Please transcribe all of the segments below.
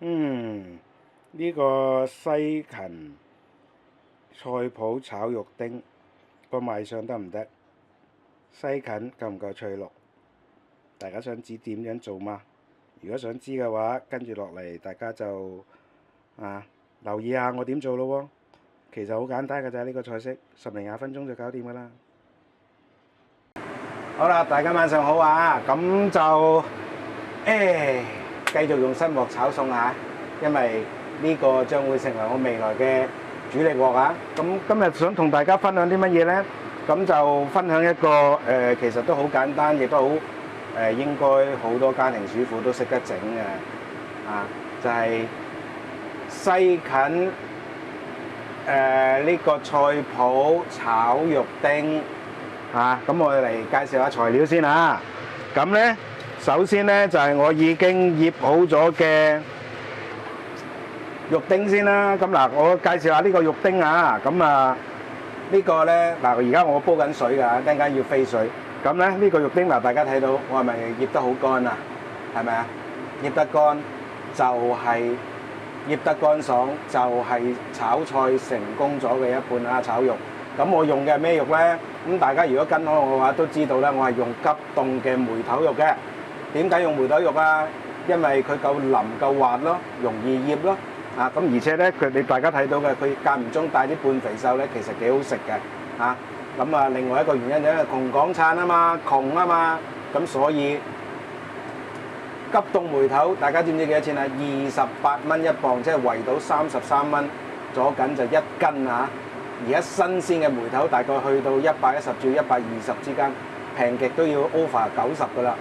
呢個西芹菜脯炒肉丁個賣相得唔得？西芹夠唔夠翠綠？大家想知點樣做嗎？如果想知嘅話，跟住落嚟大家就留意下我點做咯喎。其實好簡單㗎咋，呢個菜式10零20分鐘就搞掂㗎啦。好啦，大家晚上好啊！咁就繼續用新鑊炒餸啊，因為呢個將會成為我未來嘅主力鑊啊！咁今日想同大家分享啲乜嘢呢？咁就分享一個其實都好簡單，亦都好應該好多家庭主婦都識得整嘅就係西芹呢個菜脯炒肉丁咁我哋嚟介紹下材料先啊！咁呢，首先呢就係我已經醃好咗嘅肉丁先啦。咁嗱，我介紹下呢個肉丁啊。咁呢個呢嗱，而家我煲緊水㗎，陣間要飛水。咁咧呢個肉丁嗱，大家睇到我係咪醃得好乾啊？係咪啊？醃得乾就係醃得乾爽，就係炒菜成功咗嘅一半啊！炒肉。咁我用嘅係咩肉呢？咁大家如果跟開我嘅話都知道咧，我係用急凍嘅梅頭肉嘅。點解用梅頭肉啊？因為佢夠腍夠滑咯，容易醃咯。咁而且咧，大家睇到嘅，佢間唔中帶啲半肥瘦咧，其實幾好食嘅。咁另外一個原因就係窮港產啊嘛，窮啊嘛，咁所以急凍梅頭，大家知唔知幾多錢啊？28蚊一磅，即係圍到33蚊左緊就1斤啊！而家新鮮嘅梅頭大概去到110至120之間，平極都要 over 90噶啦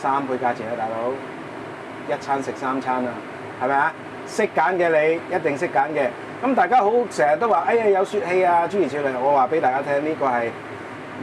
，3倍價錢啊，大佬！一餐食3餐啊，係咪啊？識揀嘅你一定識揀嘅。咁大家好成日都話，哎呀有雪氣啊，諸如此類。我話俾大家聽，呢個係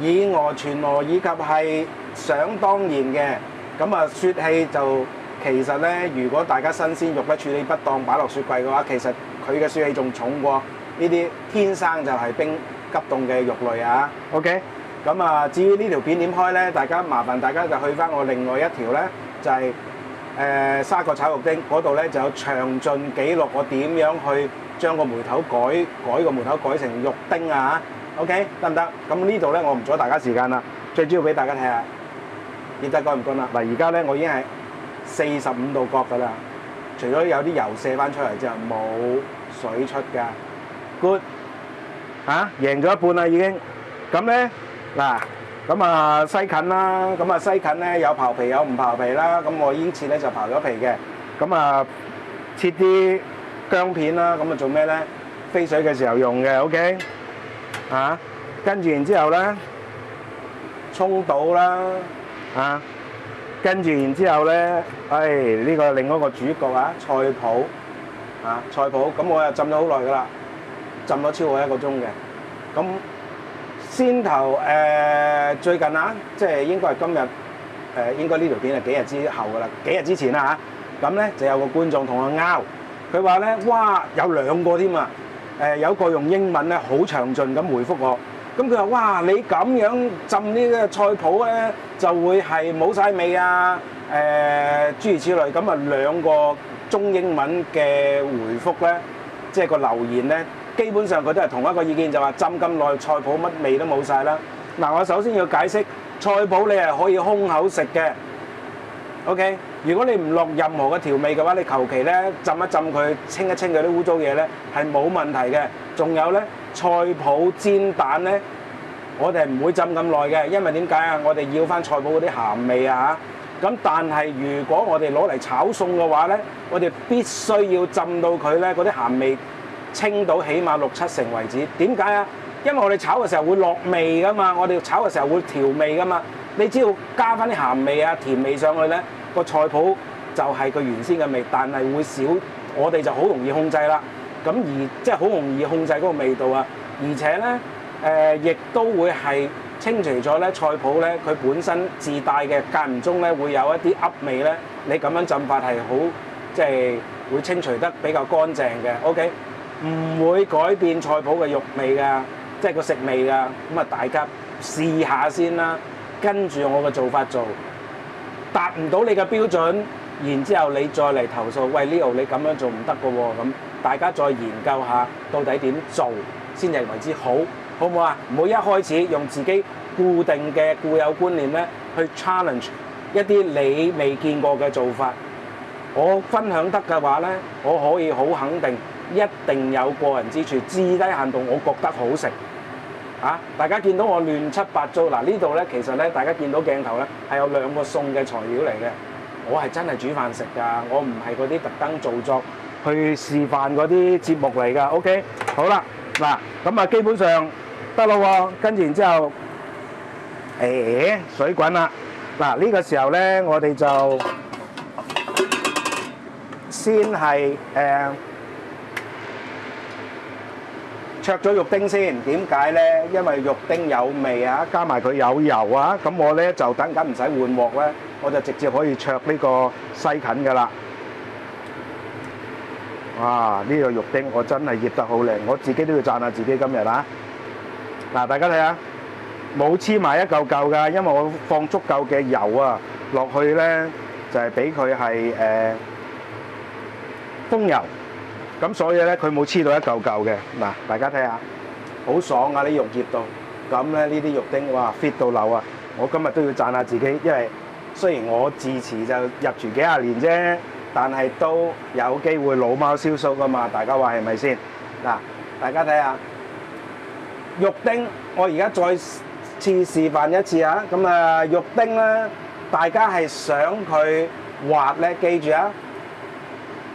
以訛傳訛，以及係想當然嘅。咁雪氣就其實咧，如果大家新鮮肉咧處理不當，擺落雪櫃嘅話，其實佢嘅雪氣仲重過呢啲天生就係冰急凍嘅肉類啊。OK， 咁至於呢條片點開咧，大家麻煩大家就去翻我另外一條咧，就係沙葛炒肉丁嗰度咧就有詳盡記錄我點樣去將個梅頭改個梅頭改成肉丁啊。OK， 得唔得？咁呢度咧我唔阻大家時間啦，最主要俾大家睇下醃得乾唔乾啦。嗱，而家咧我已經係45度角噶啦，除咗有啲油瀉翻出嚟之後冇水出㗎。Good， 贏咗一半啦已經。咁咧嗱，咁西芹啦，咁西芹咧有刨皮有唔刨皮啦。咁我依次咧就刨咗皮嘅。咁切啲薑片啦。咁做咩咧？飛水嘅時候用嘅。OK，跟住然之後咧，葱倒啦，跟住然之後咧，呢個另一個主角菜脯，菜脯。咁我又浸咗好耐噶啦。浸咗超過1個鐘嘅。咁先頭最近即係應該係今日應該呢條片係幾日之後噶啦，幾日之前啦咁咧就有個觀眾同我拗，佢話咧哇有2個添啊！有一個用英文咧好詳盡咁回覆我，咁佢話哇你咁樣浸呢個菜脯咧就會係冇晒味啊！諸如此類。咁2個中英文嘅回覆咧，即係個留言咧。基本上佢都係同一個意見，就話浸咁耐菜脯乜味都冇晒啦。嗱，我首先要解釋，菜脯你係可以空口食嘅。OK， 如果你唔落任何嘅調味嘅話，你求其咧浸一浸佢，清一清佢啲污糟嘢咧，係冇問題嘅。仲有咧，菜脯煎蛋咧，我哋唔會浸咁耐嘅，因為點解啊？我哋要翻菜脯嗰啲鹹味啊嚇。咁但係如果我哋攞嚟炒餸嘅話咧，我哋必須要浸到佢咧嗰啲鹹味清到起碼6-7成為止。點解啊？因為我哋炒嘅時候會落味噶嘛，我哋炒嘅時候會調味噶嘛。你只要加翻啲鹹味啊、甜味上去咧，個菜脯就係佢原先嘅味，但係會少，我哋就好容易控制啦。咁而即係好容易控制嗰個味道啊。而且咧亦都會係清除咗咧菜脯咧佢本身自帶嘅間唔中咧會有一啲噏味咧。你咁樣浸法係好即係會清除得比較乾淨嘅。OK。唔會改變菜脯嘅肉味㗎，即係個食味㗎。咁大家試下先啦，跟住我嘅做法做，達唔到你嘅標準，然之後你再嚟投訴，喂Leo你咁樣做唔得嘅喎，咁大家再研究下到底點做先係為之好，好唔好啊？唔好一開始用自己固定嘅固有觀念咧去 challenge 一啲你未見過嘅做法。我分享得嘅話咧，我可以好肯定，一定有過人之處，至低限度我覺得好食。大家見到我亂七八糟，嗱呢度咧其實咧大家見到鏡頭咧係有2個餸嘅材料嚟嘅，我係真係煮飯食㗎，我唔係嗰啲特登做作去示範嗰啲節目嚟㗎。OK， 好啦，嗱咁啊基本上得咯喎，跟住然之後，水滾啦，嗱呢個時候咧我哋就先係灼咗肉丁先，點解咧？因為肉丁有味啊，加埋佢有油啊，咁我咧就等緊唔使換鑊咧，我就直接可以灼呢個西芹噶啦。哇！呢個肉丁我真係醃得好靚，我自己都要讚下自己今日啊！嗱，大家睇下，冇黐埋一嚿嚿㗎，因為我放足夠嘅油啊落去咧，就係俾佢係風油。咁所以咧，佢冇黐到一嚿嚿嘅。嗱，大家睇下，好爽啊！啲肉醃到，咁咧呢啲肉丁，哇 fit 到流啊！我今日都要讚下自己，因為雖然我自持就入廚幾廿年啫，但係都有機會老貓燒鬚噶嘛。大家話係咪先？嗱，大家睇下肉丁，我而家再次示範一次啊！咁啊，肉丁咧，大家係想佢滑咧，記住啊！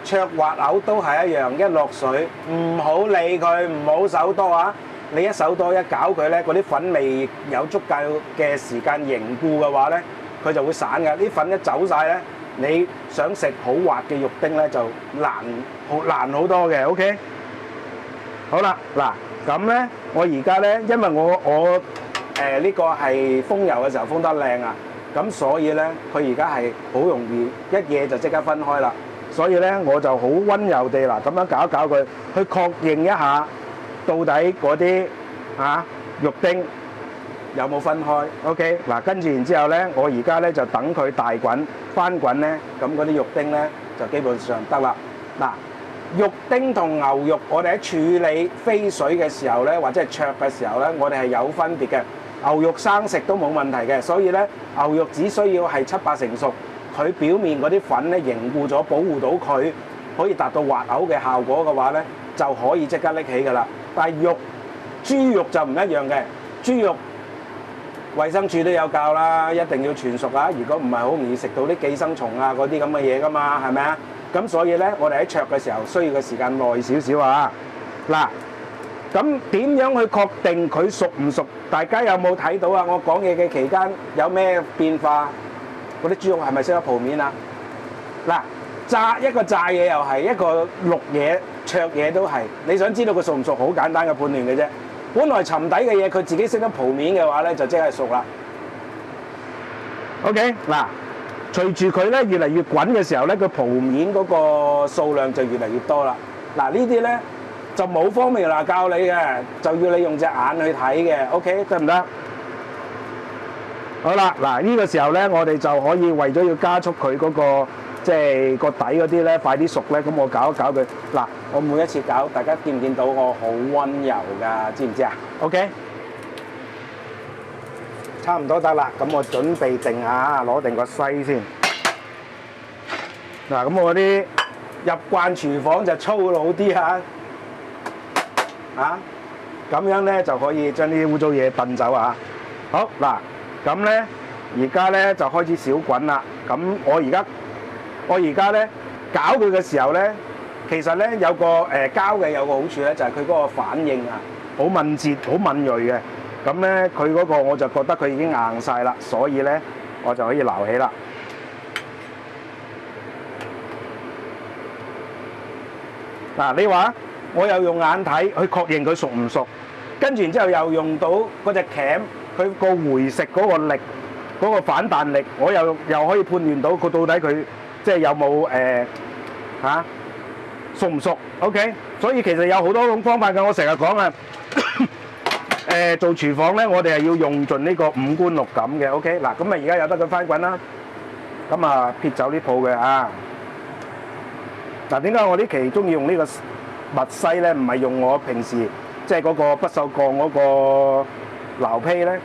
灼滑牛都係一樣，一落水唔好理佢，唔好手多啊！你一手多一攪佢咧，嗰啲粉味有足夠嘅時間凝固嘅話咧，佢就會散嘅。啲粉一走曬咧，你想食好滑嘅肉丁咧就難好多嘅。OK， 好啦，嗱咁咧，我而家咧，因為我呢個係封油嘅時候封得靚啊，咁所以咧佢而家係好容易一嘢就即刻分開啦。所以咧，我就好溫柔地嗱咁樣搞一搞佢，去確認一下到底嗰啲肉丁有冇分開。OK， 嗱跟住然之後咧，我而家咧就等佢大滾翻滾咧，咁嗰啲肉丁咧就基本上得啦。嗱，肉丁同牛肉，我哋喺處理飛水嘅時候咧，或者係灼嘅時候咧，我哋係有分別嘅。牛肉生食都冇問題嘅，所以咧牛肉只需要係7-8成熟。佢表面嗰啲粉咧凝固咗，保護到佢可以達到滑口嘅效果嘅話咧，就可以即刻拎起㗎啦。但係豬肉就唔一樣嘅，豬肉衛生署都有教啦，一定要全熟啊！如果唔係，好容易食到啲寄生蟲啊嗰啲咁嘅嘢㗎嘛，係咪啊？咁所以咧，我哋喺灼嘅時候需要嘅時間耐少少啊。嗱，咁點樣去確定佢熟唔熟？大家有冇睇到啊？我講嘢嘅期間有咩變化？嗰啲豬肉係咪識得鋪面啊？嗱，炸嘢又係，一個淥嘢、灼嘢都係。你想知道佢熟唔熟，好簡單嘅判斷嘅啫。本來沉底嘅嘢，佢自己識得鋪面嘅話咧，就即係熟啦。OK， 嗱，隨住佢咧越嚟越滾嘅時候咧，佢鋪面嗰個數量就越嚟越多啦。嗱，呢啲咧就冇formula教你嘅，就要你用隻眼去睇嘅。OK， 得唔得？好啦，嗱呢個時候咧，我哋就可以為咗要加速佢嗰個即係個底嗰啲咧快啲熟咧，咁我搞一搞佢。嗱，我每一次搞，大家見唔見到我好溫柔㗎？知唔知啊 ？OK， 差唔多得啦，咁我準備定下，攞定個篩先。嗱，咁我啲入慣廚房就粗魯啲嚇，咁樣咧就可以將啲污糟嘢燉走啊！好嗱。咁咧，而家咧就開始少滾啦。咁我而家咧攪佢嘅時候咧，其實咧有個膠嘅有個好處咧，就係佢嗰個反應啊，好敏捷、好敏鋭嘅。咁咧佢嗰個我就覺得佢已經硬晒啦，所以咧我就可以撈起啦。嗱，你話我又用眼睇去確認佢熟唔熟，跟住然之後又用到嗰隻鉗。佢個回食嗰個力，嗰個反彈力，我又可以判斷到佢到底佢即係有冇熟唔熟 ？OK， 所以其實有好多種方法嘅。我成日講啊，做廚房咧，我哋係要用盡呢個五官六感嘅。OK， 嗱，咁啊而家有得佢翻滾啦。咁啊撇走啲泡嘅啊。嗱，點解我呢期中意用呢個墨西咧？唔係用我平時即係嗰個不鏽鋼嗰個撈坯咧？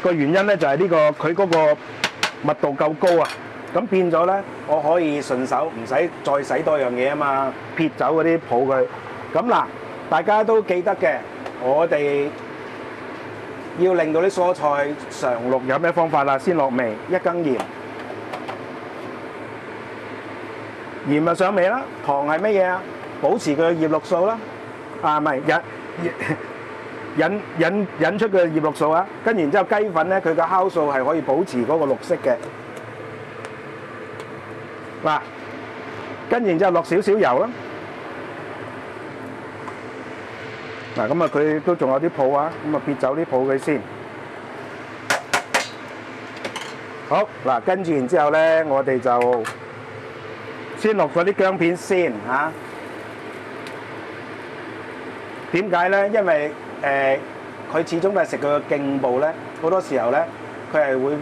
個原因咧就係呢個佢嗰個密度夠高啊，咁變咗咧，我可以順手唔使再洗多樣嘢啊嘛，撇走嗰啲泡佢。咁嗱，大家都記得嘅，我哋要令到啲蔬菜常綠有咩方法啦？先落味，一羹鹽，鹽就上味啦。糖係乜嘢啊？保持佢嘅葉綠素啦。啊，唔係引出佢嘅葉綠素啊。跟然之後雞粉咧，佢嘅酵素係可以保持嗰個綠色嘅。嗱，跟然之後落少少油啦。嗱，咁啊佢都仲有啲泡啊，咁啊撇走啲泡佢先。好，嗱，跟住然之後咧，我哋就先落咗啲薑片先嚇。點解咧？因為佢始終都係食佢個頸部咧，好多時候咧佢係會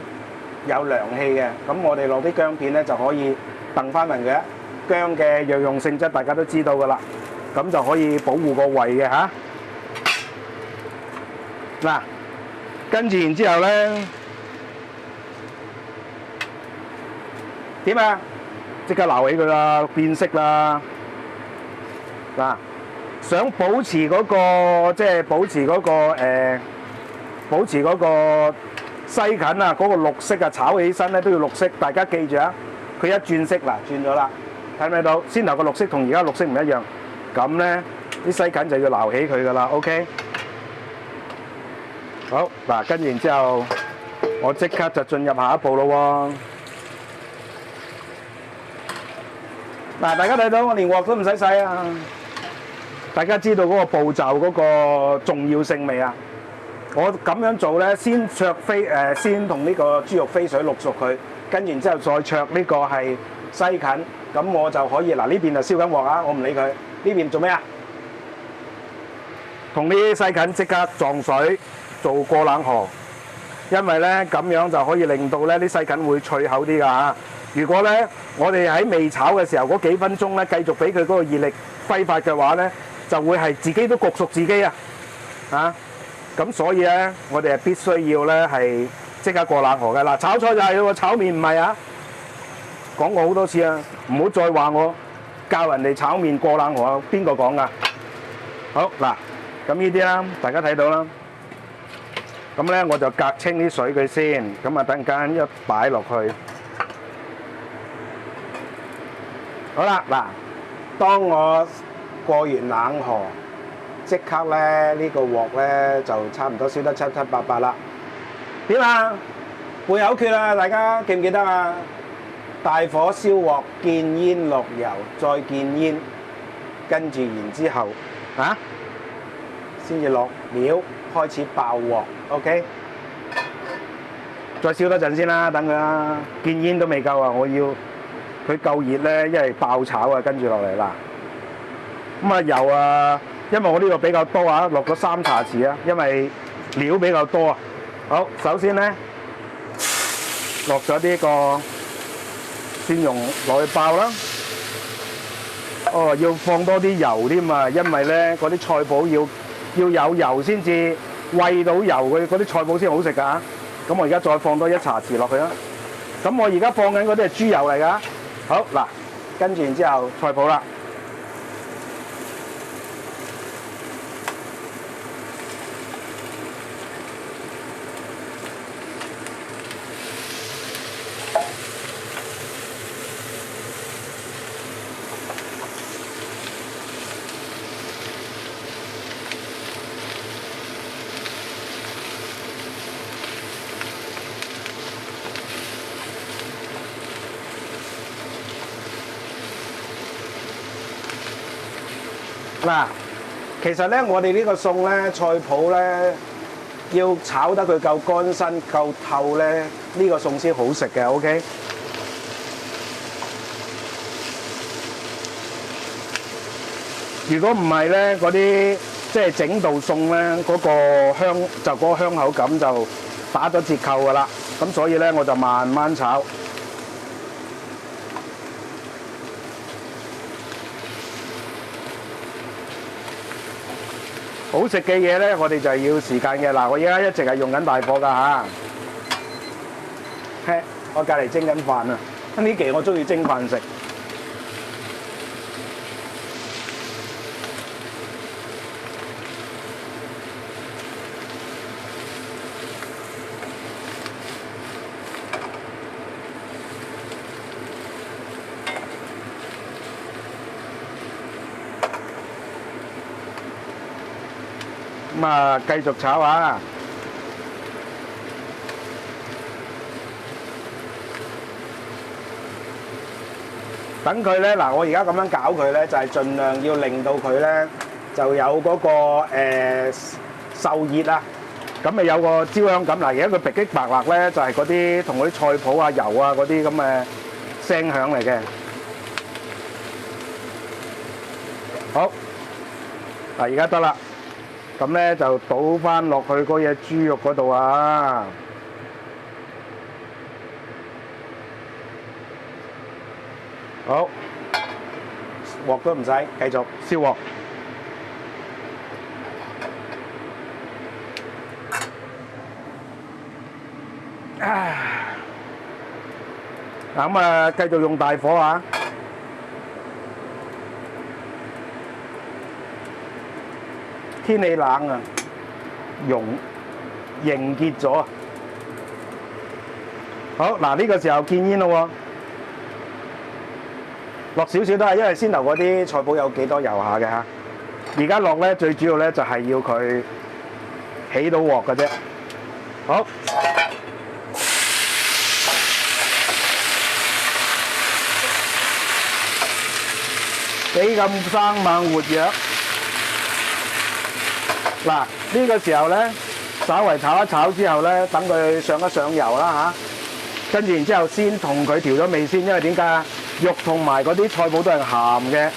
有涼氣嘅。咁我哋落啲薑片咧就可以燉翻勻嘅。薑嘅藥用性質大家都知道噶啦，咁就可以保護個胃嘅嚇。嗱，跟住然之後咧點啊？即刻撈起佢啦，變色啦！嗱，想保持嗰個即係保持嗰個保持嗰個西芹啊，嗰個綠色啊，炒起身咧都要綠色。大家記住啊，佢一轉色嗱，轉咗啦，睇唔睇到？先頭個綠色同而家綠色唔一樣，咁咧啲西芹就要撈起佢噶啦。OK， 好嗱，跟住然之後，我即刻就進入下一步咯喎。嗱，大家睇到我連鑊都唔使洗啊！大家知道嗰個步驟嗰個重要性未啊？我咁樣做咧，先焯先同呢個豬肉飛水淥熟佢，跟住之後再焯呢個係西芹，咁我就可以嗱，呢邊就燒緊鑊啊，我唔理佢。呢邊做咩啊？同啲西芹即刻撞水做過冷河，因為咧咁樣就可以令到咧啲西芹會脆口啲㗎嚇。如果咧我哋喺未炒嘅時候嗰幾分鐘咧，繼續俾佢嗰個熱力揮發嘅話咧，就會係自己都焗熟自己啊！嚇，咁所以咧，我哋係必須要咧係即刻過冷河嘅。嗱，炒菜就係喎，炒麵唔係啊！講過好多次啊，唔好再話我教人哋炒麵過冷河啊！邊個講㗎？好嗱，咁呢啲啦，大家睇到啦。咁咧我就隔清啲水佢先，咁啊等陣間一擺落去。好啦，嗱，當我過完冷河，即刻咧呢個鑊咧就差唔多燒得七七八八啦。點啊？背口訣啊！大家記唔記得啊？大火燒鑊，見煙落油，再見煙，跟住然之後啊，先至落料，開始爆鑊。OK， 再燒多陣先啦，等佢啦。見煙都未夠啊！我要佢夠熱咧，因為爆炒啊，跟住落嚟啦。咁啊油啊，因為我呢個比較多啊，落咗3茶匙啊，因為料比較多啊。好，首先咧落咗呢個蒜蓉落去爆啦。哦，要放多啲油添啊，因為咧嗰啲菜脯要有油先至餵到油，佢嗰啲菜脯先好食㗎。咁我而家再放多1茶匙落去啦。咁我而家放緊嗰啲係豬油嚟㗎。好嗱，跟住然之後菜脯啦。嗱，其實咧，我哋呢個餸咧，菜脯咧，要炒得佢夠乾身、夠透咧，呢個餸先好食嘅。OK。如果唔係咧，嗰啲即係整道餸咧，嗰個香口感就打咗折扣㗎啦。咁所以咧，我就慢慢炒。好食嘅嘢咧，我哋就係要時間嘅。嗱，我而家一直係用緊大火㗎嚇。我隔離蒸緊飯啊！呢期我中意蒸飯食。咁啊，繼續炒啊！等佢咧，嗱，我而家咁樣搞佢咧，就係盡量要令到佢咧就有嗰個受熱啊，咁咪有個焦香感。嗱，而家佢滴擊白辣咧，就係嗰啲同嗰啲菜脯啊、油啊嗰啲咁嘅聲響嚟嘅。好，嗱，而家得啦。咁咧就倒翻落去嗰隻豬肉嗰度啊！好，鑊都唔使，繼續燒鑊。嗱咁啊，繼續用大火啊！天氣冷啊，凝結咗啊！好，嗱，呢個時候見煙咯喎，落少少都係，因為先頭嗰啲菜脯有幾多油下嘅嚇。而家落咧，最主要咧就係要佢起到鑊嘅啫。好，幾咁生猛活躍。嗱，呢個時候咧，稍為炒一炒之後咧，等佢上一上油啦嚇，跟住然之後先同佢調咗味先，因為點解啊？肉同埋嗰啲菜脯都係鹹嘅，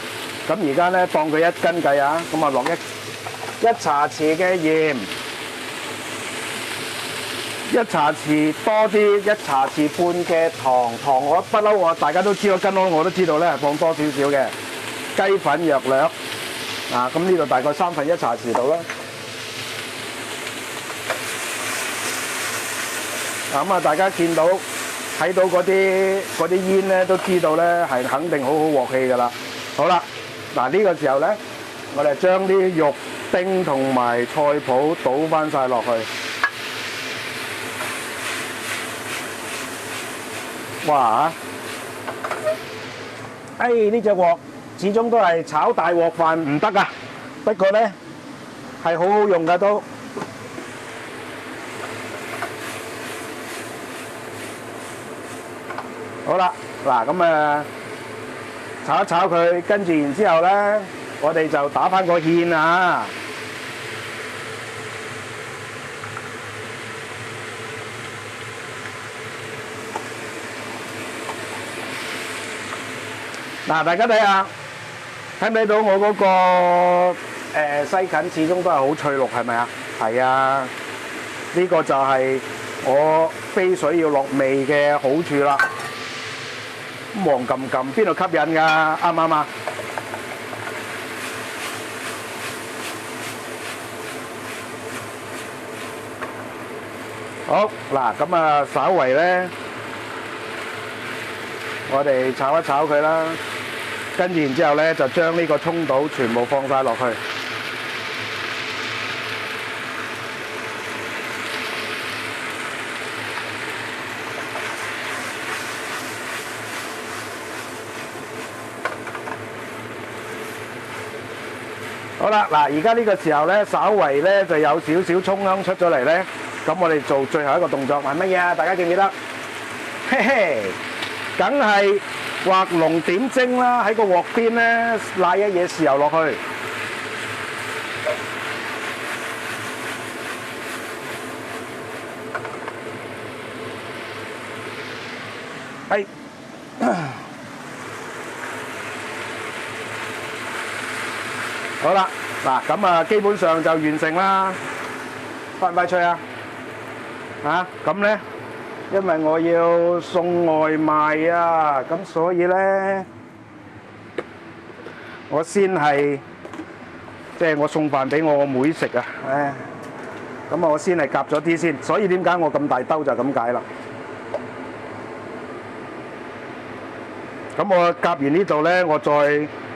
咁而家咧當佢一斤計啊，咁啊落一茶匙嘅鹽，一茶匙多啲，一茶匙半嘅糖，糖我不嬲我大家都知道，跟我都知道咧，放多少少嘅雞粉約略，啊咁呢度大概1/3茶匙度啦。咁啊，大家見到睇到嗰啲煙咧，都知道咧係肯定好好鑊氣㗎啦。好啦，嗱呢個時候咧，我哋將啲肉丁同埋菜脯倒翻晒落去。哇嚇！呢隻鑊始終都係炒大鑊飯唔得啊，不過咧係好好用㗎都。好啦，嗱咁啊，炒一炒佢，跟住然之後咧，我哋就打翻個芡啊。嗱，大家睇下，睇唔睇到我嗰個西芹始終都係好脆綠，係咪啊？係啊，呢個就係我飛水要落味嘅好處啦。黃撳撳邊度吸引㗎？啱唔啱啊？好嗱，咁啊，稍為咧，我哋炒一炒佢啦，跟住然之後咧，就將呢個葱倒全部放晒落去。好啦，嗱，而家呢個時候咧，稍為咧就有少少葱香出咗嚟咧，咁我哋做最後一個動作係乜嘢啊？大家記唔記得？嘿嘿，梗係畫龍點睛啦，喺個鑊邊咧瀨一嘢豉油落去。係。好啦，嗱咁啊，基本上就完成啦。快唔快脆啊？嚇咁咧，因為我要送外賣啊，咁所以咧，我先係即係我送飯俾我個妹食啊！唉，咁我先係夾咗啲先，所以點解我咁大兜就咁解啦。咁我夾完呢度咧，我再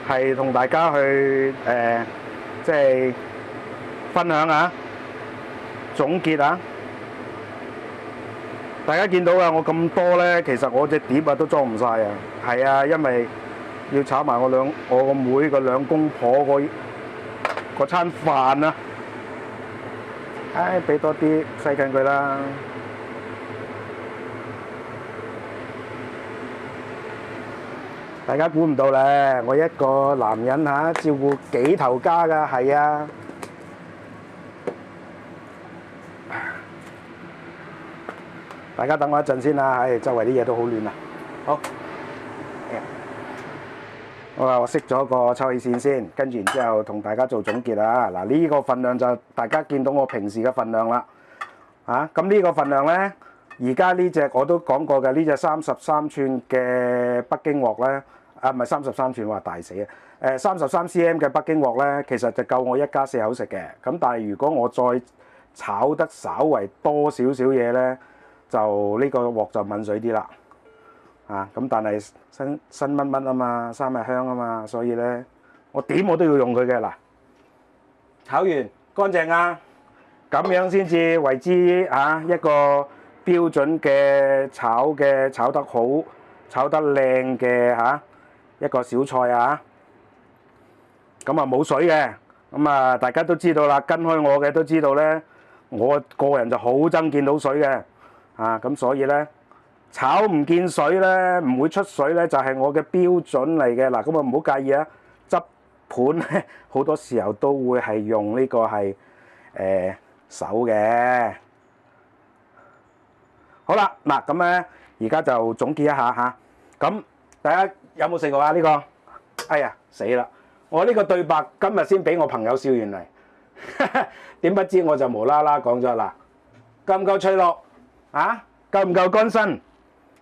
係同大家去即係分享下、總結啊！大家見到啊，我咁多咧，其實我隻碟啊都裝唔晒啊。係啊，因為要炒埋我個妹個兩公婆嗰餐飯啊。唉，俾多啲西芹佢啦。大家估唔到咧，我一個男人嚇照顧幾頭家㗎，係啊。大家等我一陣先啦，唉，周圍啲嘢都好亂啊。好，我熄咗個抽氣扇先，跟住然之後同大家做總結啊。嗱，呢個份量就大家見到我平時嘅份量啦。咁呢個份量咧，而家呢隻我都講過嘅，呢隻33寸嘅北京鑊咧，唔係33寸，話大死啊！33 cm 嘅北京鑊咧，其實就夠我一家4口食嘅。咁但係如果我再炒得稍為多少少嘢咧，就呢個鑊就抿水啲啦。咁但係新乜乜啊嘛，三日香啊嘛，所以咧我點我都要用佢嘅。嗱，炒完乾淨啊，咁樣先至為之一個標準嘅炒得好、炒得靚嘅一個小菜啊。咁啊冇水嘅，咁啊大家都知道啦，跟開我嘅都知道咧，我個人就好憎見到水嘅。咁所以咧炒唔見水咧，唔會出水咧，就係我嘅標準嚟嘅。嗱，咁啊唔好介意啊，執盤咧好多時候都會係用呢個係手嘅。好啦，嗱咁咧而家就總結一下嚇。咁大家有冇食過啊？呢個？哎呀死啦！我呢個對白今日先俾我朋友笑完嚟，點不知我就無啦啦講咗啦，夠唔夠脆落？夠唔夠乾身？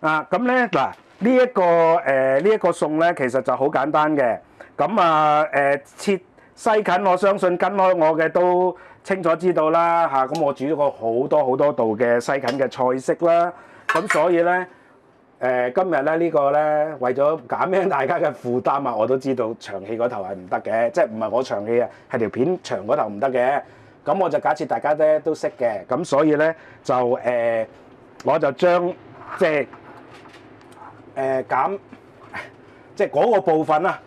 咁咧嗱，呢一個餸咧，其實就好簡單嘅。咁切西芹，我相信跟開我嘅都清楚知道啦嚇。咁我煮咗個好多道嘅西芹嘅菜式啦。咁所以咧今日咧呢個咧為咗減輕大家嘅負擔啊，我都知道長氣嗰頭係唔得嘅，即係唔係我長氣啊，係條片長嗰頭唔得嘅。咁我就假設大家咧都識嘅，咁所以咧就我就將即係減即係嗰個部分啊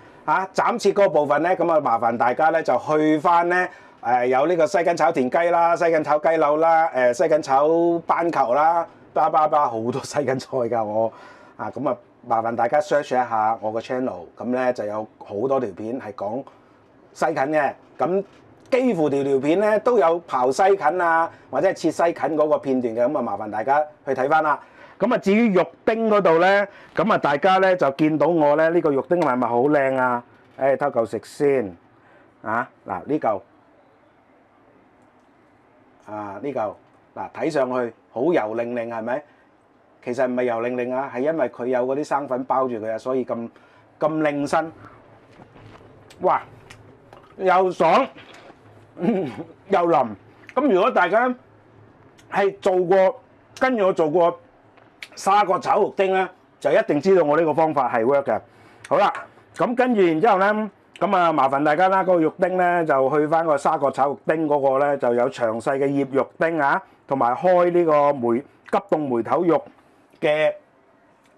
斬切嗰個部分咧，咁啊麻煩大家咧就去翻咧有呢個西芹炒田雞啦、西芹炒雞柳啦、西芹炒斑球啦，好多西芹菜㗎我咁啊麻煩大家 search 一下我個 channel， 咁咧就有好多條片係講西芹嘅，咁幾乎條片咧都有刨西芹啊，或者係切西芹嗰個片段嘅，咁啊麻煩大家去睇翻啦。咁啊至於肉丁嗰度咧，咁啊大家咧就見到我咧呢個肉丁係咪好靚啊？偷嚿食先嗱呢嚿呢嚿嗱睇上去好油令令係咪？其實唔係油令令啊，係因為佢有嗰啲生粉包住佢啊，所以咁令身。哇！又爽又腍。咁如果大家係做過跟住我做過沙葛炒肉丁咧，就一定知道我呢個方法係 work 嘅。好啦，咁跟住然之後咧，咁啊麻煩大家啦，嗰個肉丁咧就去翻個沙葛炒肉丁嗰個咧就有詳細嘅醃肉丁同埋開呢個急凍梅頭肉嘅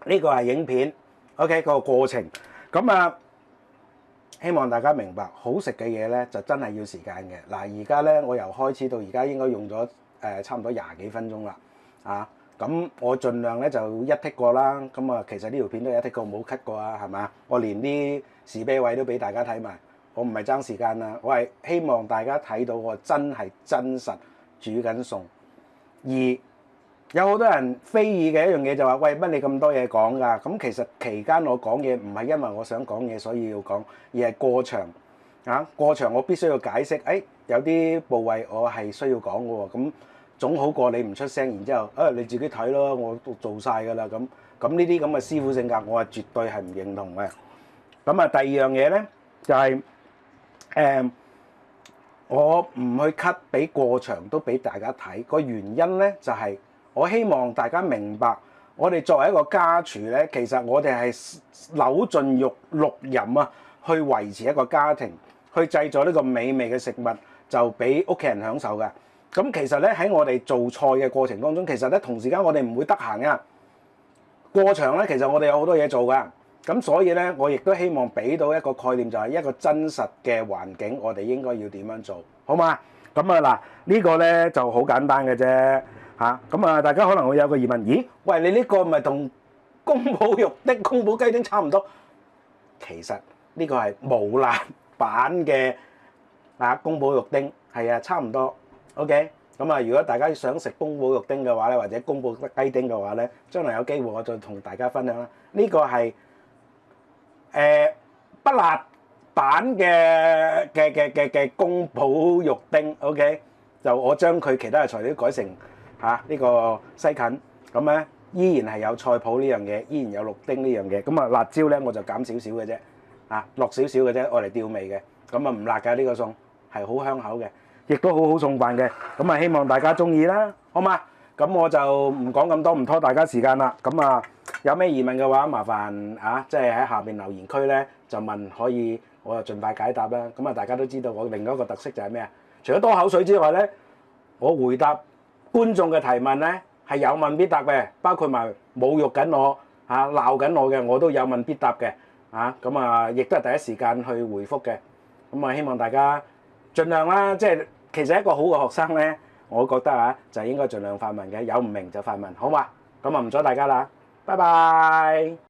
呢個係影片 ，OK 個過程。咁希望大家明白，好食嘅嘢咧就真係要時間嘅。嗱，而家咧我由開始到而家應該用咗差唔多20幾分鐘啦，咁我盡量咧就一剔過啦。咁其實呢條片都有一剔過，冇 cut 過啊，係嘛？我連啲士啤位都俾大家睇埋，我唔係爭時間啦，我係希望大家睇到我真係真實煮緊餸。而有好多人非議嘅一樣嘢就話：喂，乜你咁多嘢講㗎？咁其實期間我講嘢唔係因為我想講嘢所以要講，而係過場過場我必須要解釋。有啲部位我係需要講嘅喎，咁總好過你唔出聲，然之後你自己睇咯，我都做晒㗎啦。咁呢啲咁嘅師傅性格，我係絕對係唔認同嘅。咁第二樣嘢咧就係我唔去 cut 俾過長都俾大家睇，個原因咧就係我希望大家明白，我哋作為一個家廚咧，其實我哋係扭盡六壬啊，去維持一個家庭，去製作呢個美味嘅食物，就俾屋企人享受嘅。咁其實咧喺我哋做菜嘅過程當中，其實咧同時間我哋唔會得閒噶。過長咧，其實我哋有好多嘢做噶。咁所以咧，我亦都希望俾到一個概念，就係一個真實嘅環境，我哋應該要點樣做，好嘛？咁啊嗱，呢個咧就好簡單嘅啫嚇。咁啊，大家可能會有個疑問，咦？喂，你呢個咪同宮保肉丁、宮保雞丁差唔多？其實呢個係無辣版嘅宮保肉丁，係啊，差唔多。OK。咁啊，如果大家想食宮保肉丁嘅話咧，或者宮保雞丁嘅話咧，將來有機會我再同大家分享啦。呢個係不辣版嘅宮保肉丁 ，OK， 就我將佢其他嘅材料改成呢個西芹，咁咧依然係有菜脯呢樣嘢，依然有綠丁呢樣嘢，咁啊辣椒咧我就減少少嘅啫，落少少嘅啫，愛嚟調味嘅，咁啊唔辣㗎呢個餸，係好香口嘅，亦都好好送飯嘅，咁啊希望大家中意啦，好嘛？咁我就唔講咁多，唔拖大家時間啦。咁啊，有咩疑問嘅話，麻煩即係喺下邊留言區咧就問，可以我就盡快解答啦。咁啊，大家都知道我另一個特色就係咩啊？除咗多口水之外咧，我回答觀眾嘅提問咧係有問必答嘅，包括埋侮辱緊我鬧緊我嘅，我都有問必答嘅咁啊，亦都係第一時間去回覆嘅。咁啊，希望大家盡量啦，即係其實一個好嘅學生咧。我覺得就應該盡量發問嘅，有唔明就發問，好嘛？咁啊唔阻大家啦，拜拜。